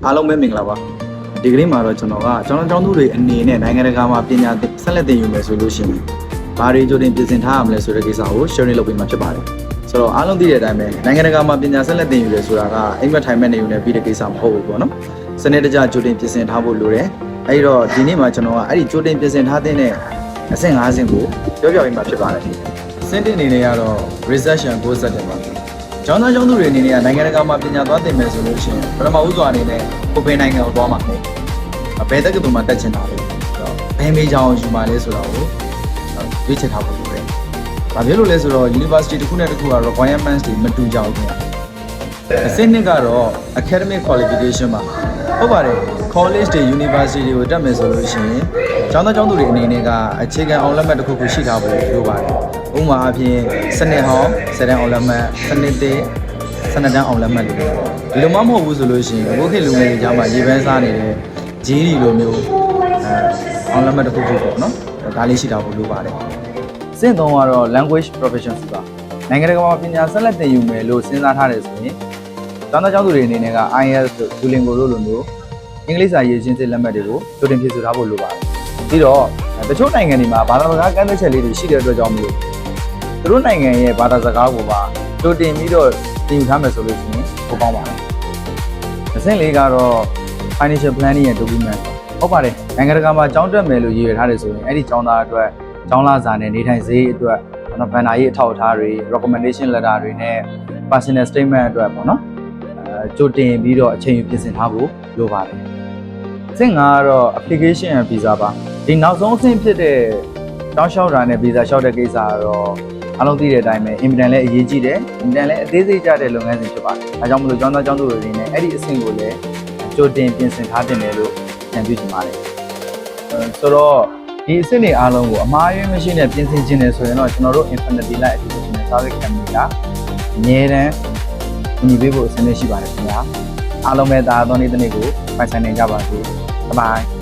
အားလုံးပဲမင်္ဂလာပါဒီကနေ့မှာတော့ကျွန်တော်ကျောင်းသူတွေအနေနဲ့နိုင်ငံတကာမှာပညာဆက်လက်သင်ယူမယ်ဆိုလို့ရှိရင်ဘာတွေကြိုတင်ပြင်ဆင်ထားရမလဲဆိုတဲ့ကိစ္စကို sharing လုပ်ပေးမှာဖြစ်ပါတယ်ဆိုတော့အားလုံးသိတဲ့အတိုင်းပဲနိုင်ငံတကာမှာပညာဆက်လက်သင်ယူတယ်ဆိုတာကအိမ်မက်ထိုင်မဲ့နေယူနေပြီးတဲ့ကိစ္စမဟုတ်ဘူးပေါ့နော်စနစ်တကျကြိုတင်ပြင်ဆင်ထားဖို့လိုတယ်အဲဒီတော့ဒီနေ့မှာကျွန်တော်ကအဲ့ဒီကြိုတင်ပြင်ဆင်ထားတဲ့အဆင့်5ဆင့်ကိုပြောပြပေးမှာဖြစ်ပါတယ်စင့်တင်အနေနဲ့ကတော့ research and goal setting ပါကျောင်းသူတွေအနေနဲ့ကနိုင်ငံတကာမှာပညာသွားသင်မယ်ဆိုလို့ရှိရင်ပထမဦးစွာအနေနဲ့ကိုပင်နိုင်ငံကိုသွားမှာလေဘယ်တက္ကသိုလ်မှာတက်ချင်တာလဲဘယ်မေဂျာကိုယူမှာလဲဆိုတာကိုရွေးချယ်ထားဖို့လိုတယ်။ဘာဖြစ်လို့လဲဆိုတော့ university တစ်ခုနဲ့တစ်ခုက requirements တွေမတူကြဘူးခင်ဗျ။အဆင့်နှစ်ကတော့ academic qualification ပါ။ဟုတ်ပါတယ် college တွေ university တွေကိုတက်မယ်ဆိုလို့ရှိရင်ကျောင်းသူတွေအနေနဲ့ကအခြေခံအောင်လက်မှတ်တစ်ခုခုရှိထားဖို့လိုပါတယ်။ဥပမာအဖြစ်စနစ်ဟောင်းစနစ်အောင်လက်မှတ်စနစ်သေးစနစ်တန်းအောင်လက်မှတ်တွေဒီလိုမှမဟုတ်ဘူးဆိုလို့ရှိရင်ဘုခေတ်လူငယ်တွေကြားမှာရေပန်းစားနေတဲ့ဂျီးဒီလိုမျိုးအောင်လက်မှတ်တစ်ခုခုပေါ့နော်ဒါလေးရှိတာဖို့လိုပါတယ်အဆင့်3ကတော့ language proficiency ပါနိုင်ငံတကာမှာပညာဆက်လက်သင်ယူမယ်လို့စဉ်းစားထားတယ်ဆိုရင်ကျောင်းသူတွေအနေနဲ့က IELTS တို့ Duolingo တို့လိုမျိုးအင်္ဂလိပ်စာရေးချင်းစစ်လက်မှတ်တွေကိုကြိုတင်ဖြည့်ဆို့ထားဖို့လိုပါတယ်ပြီးတော့တချို့နိုင်ငံတွေမှာဘာသာစကားကန့်သတ်ချက်လေးတွေရှိတဲ့အတွက်ကြောင့်မလို့သူတို့နိုင်ငံရဲ့ဘာသာစကားကိုပါကြိုတင်ပြီးတော့သင်ယူထားမယ်ဆိုလို့ရှိရင်ပိုကောင်းပါတယ်အဆင့်4ကတော့ financial planning ရဲ့ document ဟုတ်ပါတယ်နိုင်ငံတကာမှာကျောင်းတက်မယ်လို့ရည်ရွယ်ထားတယ်ဆိုရင်အဲ့ဒီကျောင်းသားအတွက်ကျောင်းလာစာနဲ့နေထိုင်စရိတ်အတွက်ဘဏ္ဍာရေးအထောက်အထားတွေ recommendation letter တွေနဲ့ personal statement အတွက်ပေါ့နော်ကြိုတင်ပြီးတော့အချိန်ယူပြင်ဆင်ထားဖို့လိုပါတယ်အဆင့်5ကတော့ application and visa ပါဒီနောက်ဆုံးအဆင့်ဖြစ်တဲ့ကျောင်းလျှောက်တာနဲ့ visa လျှောက်တဲ့ကိစ္စကတော့အားလုံးသိတဲ့အတိုင်းပဲအင်မတန်လည်းအရေးကြီးတယ်အင်မတန်လည်းအသေးစိတ်ကြတဲ့လုပ်ငန်းစဉ်ဖြစ်ပါတယ်။ဒါကြောင့်မလို့ကျောင်းသူတွေအနေနဲ့အဲ့ဒီအဆင့်ကိုလည်းကြိုတင်ပြင်ဆင်ထားတင်တယ်လို့ဉာဏ်ပြုချင်ပါတယ်။ဆိုတော့ဒီအဆင့်တွေအားလုံးကိုအမှားယွင်းမရှိနဲ့ပြင်ဆင်ခြင်းတယ်ဆိုရင်တော့ကျွန်တော်တို့ Infinity Light Educational Service Company ကအမြဲတမ်းညီပေးဖို့အဆင်သင့်ရှိပါတယ်ခင်ဗျာ။အားလုံးပဲဒါအသောနေ့တစ်နေ့ကိုပိုင်ဆိုင်နိုင်ကြပါစေ။ Bye bye